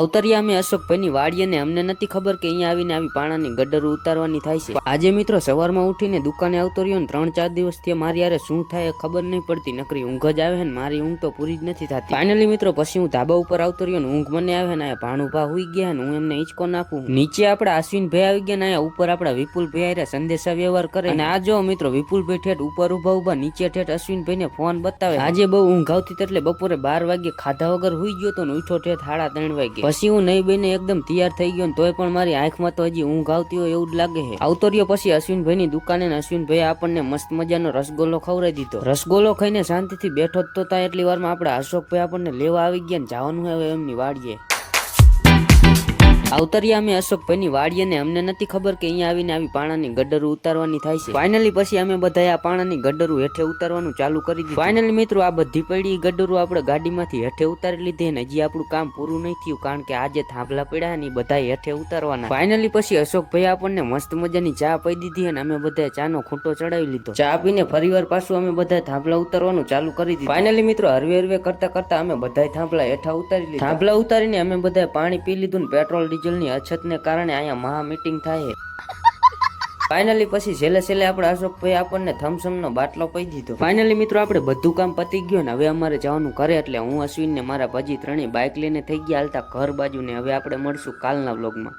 અવતરિયા અમે અશોકભાઈની વાડી અને અમને નથી ખબર કે અહીંયા આવીને આવી પાણાની ગડરો ઉતારવાની થાય છે. આજે મિત્રો સવારમાં ઉઠીને દુકાને આવતો રહ્યો ને 3-4 દિવસથી મારી યારે શું થાય ખબર નહીં પડતી. નકરી ઊંઘ જ આવે ને મારી ઊંઘ તો પૂરી જ નથી થતી. ફાઇનલી મિત્રો પછી હું ધાબા ઉપર આવતો રહ્યો ને ઊંઘ મને આવે ને ભાણુભા હુઈ ગયા ને હું એમને હિંચકો નાખું. નીચે આપડા અશ્વિનભાઈ આવી ગયા ને અહીંયા ઉપર આપડા વિપુલભાઈ સંદેશા વ્યવહાર કરે અને આ જો મિત્રો વિપુલભાઈ ઠેઠ ઉપર ઉભા નીચે ઠેઠ અશ્વિનભાઈ ને ફોન બતાવે. આજે બહુ ઊંઘ આવતી એટલે બપોરે 12 વાગે ખાધા વગર હુઈ ગયો તો ઉઠો ઠેઠ 3:30 વાગે. પછી હું નહીં બઈને એકદમ તૈયાર થઈ ગયો તોય પણ મારી આંખમાં તો હજી ઊંઘ આવતી હોય એવું જ લાગે છે. આવતો રહ્યો પછી અશ્વિનભાઈ ની દુકાને ને અશ્વિનભાઈ આપણને મસ્ત મજાનો રસગોલ્લો ખવડાવી દીધો. રસગોલ્લો ખાઈને શાંતિથી બેઠો જ તો તા એટલી વારમાં આપડા અશોકભાઈ આપણને લેવા આવી ગયા ને જવાનું હવે એમની વાડીએ. અવતરિયા અમે અશોકભાઈની વાડી અને અમને નથી ખબર કે અહીંયા આવીને આવી પાણાની ગડરો ઉતારવાની થાય છે. ફાઇનલી પછી અમે બધા આ પાણાની ગડરો હેઠે ઉતારવાનું ચાલુ કરી દીધું. ફાઇનલી મિત્રો આ બધી પડી ગડરો આપણે ગાડીમાંથી હેઠે ઉતારી લીધી ને હજી આપણું કામ પૂરું નહીં થયું કારણ કે આજે થાંભલા પડ્યા ને બધા હેઠે ઉતારવાના. ફાઇનલી પછી અશોકભાઈ આપણને મસ્ત મજાની ચા પી દીધી અને અમે બધા ચાનો ખૂંટો ચડાવી લીધો. ચા પીને ફરીવાર પાછું અમે બધા થાંભલા ઉતારવાનું ચાલુ કરી દીધું. ફાઇનલી મિત્રો હરવે હરવે કરતા અમે બધા થાંભલા હેઠા ઉતારી લીધા. થાંભલા ઉતારીને અમે બધા પાણી પી લીધું ને પેટ્રોલ ડીઝલની અછતને કારણે અહીંયા મહા મીટિંગ થાય. ફાઇનલી પછી છેલ્લે આપણે અશોકભાઈ આપણને થમ્સઅપનો બાટલો પી દીધો. ફાઇનલી મિત્રો આપણે બધું કામ પતી ગયું ને હવે અમારે જવાનું ઘરે એટલે હું અશ્વિન ને મારા ભાજી ત્રણેય બાઇક લઈને થઈ ગયા હાલતા ઘર બાજુ ને હવે આપણે મળશું કાલના વ્લોગમાં.